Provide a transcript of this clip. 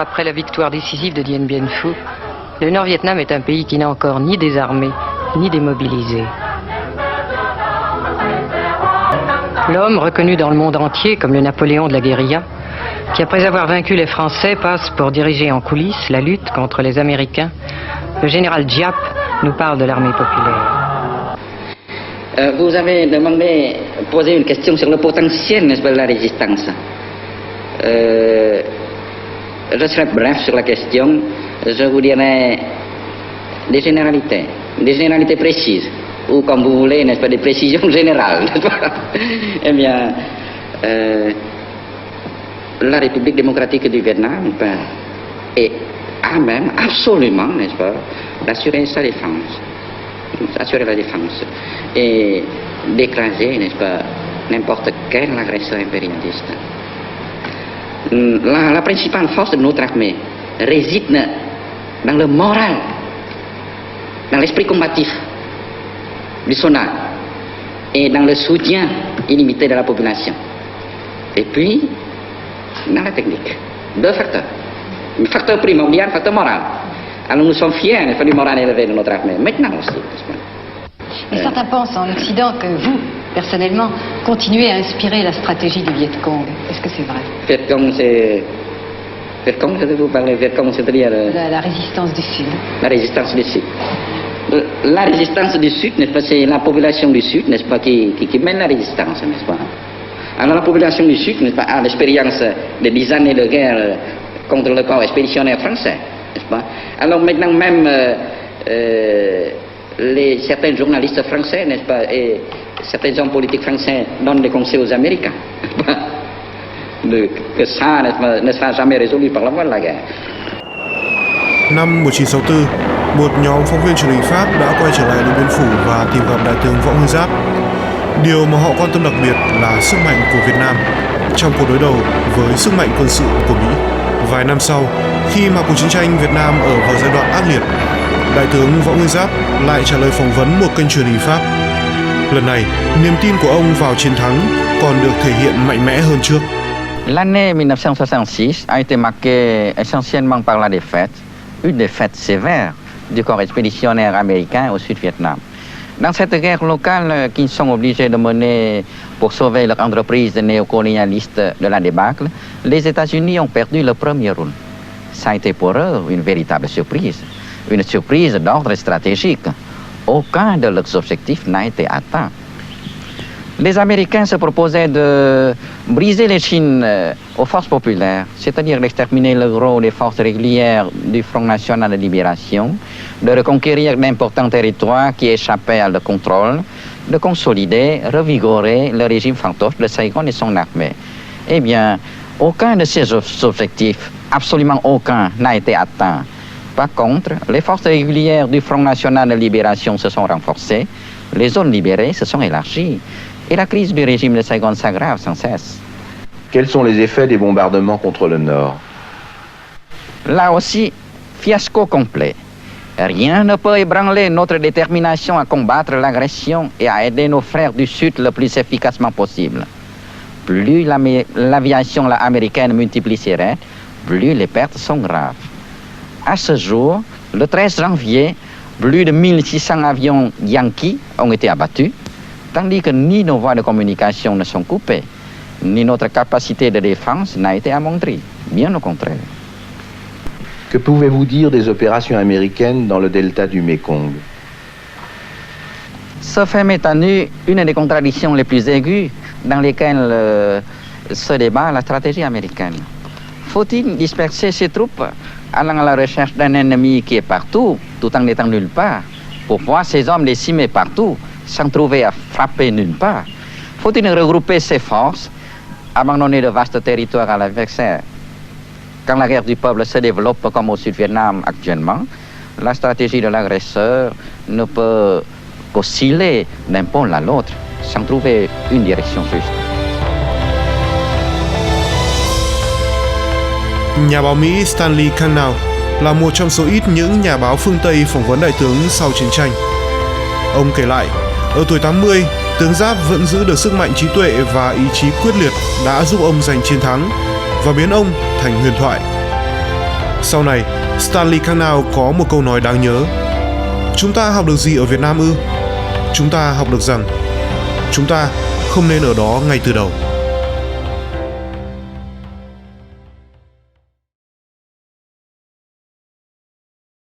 Après la victoire décisive de Dien Bien Phu, le Nord-Vietnam est un pays qui n'a encore ni désarmé, ni démobilisé. L'homme, reconnu dans le monde entier comme le Napoléon de la guérilla, qui après avoir vaincu les Français passe pour diriger en coulisses la lutte contre les Américains, le général Giap nous parle de l'armée populaire. Vous avez posé une question sur le potentiel, n'est-ce pas, de la résistance. Je serai bref sur la question. Je vous dirai des généralités précises, ou comme vous voulez, n'est-ce pas, des précisions générales, n'est-ce pas? Eh bien, la République démocratique du Vietnam a même absolument, n'est-ce pas, d'assurer sa défense, assurer la défense et d'écraser, n'est-ce pas, n'importe quel agresseur impérialiste. La principale force de notre armée réside dans le moral, dans l'esprit combatif du soldat et dans le soutien illimité de la population. Et puis, dans la technique. Deux facteurs. Le facteur primordial, le facteur moral. Alors nous sommes fiers du moral élevé de notre armée. Maintenant aussi. Mais certains pensent en Occident que vous, personnellement, continuez à inspirer la stratégie du Viet Cong. Est-ce que c'est vrai? Viet Cong, c'est... Viet Cong, vous parlez Viet Cong, c'est-à-dire... La résistance du Sud. La résistance du Sud. La résistance du Sud, n'est-ce pas, c'est la population du Sud, n'est-ce pas, qui mène la résistance, n'est-ce pas? Alors la population du Sud, n'est-ce pas, a l'expérience de 10 années de guerre contre le corps expéditionnaire français, n'est-ce pas? Alors maintenant même... certains journalistes français, n'est-ce pas, et certains hommes politiques français donnent des conseils aux Américains que ça ne sera jamais résolu par la voie de la guerre. Năm 1964, một nhóm phóng viên truyền hình Pháp đã quay trở lại Điện Biên Phủ và tìm gặp đại tướng Võ Nguyên Giáp. Điều mà họ quan tâm đặc biệt là sức mạnh của Việt Nam trong cuộc đối đầu với sức mạnh quân sự của Mỹ. Vài năm sau, khi mà cuộc chiến tranh Việt Nam ở vào giai đoạn ác liệt, Đại tướng Võ Nguyên Giáp lại trả lời phỏng vấn một kênh truyền hình Pháp. Lần này, niềm tin của ông vào chiến thắng còn được thể hiện mạnh mẽ hơn trước. L'année 1966 a été marquée essentiellement par la défaite, une défaite sévère du corps expéditionnaire américain au Sud-Vietnam. Dans cette guerre locale qu'ils sont obligés de mener pour sauver leur entreprise néocolonialiste de la débâcle, les États-Unis ont perdu le premier rôle. Ça a été pour eux une véritable surprise. Une surprise d'ordre stratégique. Aucun de leurs objectifs n'a été atteint. Les Américains se proposaient de briser les Chines aux forces populaires, c'est-à-dire d'exterminer le gros des forces régulières du Front National de Libération, de reconquérir d'importants territoires qui échappaient à leur contrôle, de consolider, revigorer le régime fantoche de Saigon et son armée. Eh bien, aucun de ces objectifs, absolument aucun, n'a été atteint. Par contre, les forces régulières du Front National de Libération se sont renforcées, les zones libérées se sont élargies, et la crise du régime de Saigon s'aggrave sans cesse. Quels sont les effets des bombardements contre le Nord? Là aussi, fiasco complet. Rien ne peut ébranler notre détermination à combattre l'agression et à aider nos frères du Sud le plus efficacement possible. Plus l'aviation américaine multiplie ses raids, plus les pertes sont graves. À ce jour, le 13 janvier, plus de 1600 avions Yankee ont été abattus, tandis que ni nos voies de communication ne sont coupées, ni notre capacité de défense n'a été amoindrie, bien au contraire. Que pouvez-vous dire des opérations américaines dans le delta du Mékong? Ce fait met à nu une des contradictions les plus aiguës dans lesquelles se débat la stratégie américaine. Faut-il disperser ses troupes allant à la recherche d'un ennemi qui est partout, tout en n'étant nulle part, pour voir ses hommes décimés partout, sans trouver à frapper nulle part? Faut-il regrouper ses forces, abandonner de vastes territoires à l'adversaire? Quand la guerre du peuple se développe comme au Sud-Vietnam actuellement, la stratégie de l'agresseur ne peut qu'osciller d'un pôle à l'autre, sans trouver une direction juste. Nhà báo Mỹ Stanley Cannell là một trong số ít những nhà báo phương Tây phỏng vấn đại tướng sau chiến tranh. Ông kể lại, ở tuổi 80, tướng Giáp vẫn giữ được sức mạnh trí tuệ và ý chí quyết liệt đã giúp ông giành chiến thắng và biến ông thành huyền thoại. Sau này, Stanley Cannell có một câu nói đáng nhớ: chúng ta học được gì ở Việt Nam ư? Chúng ta học được rằng chúng ta không nên ở đó ngay từ đầu.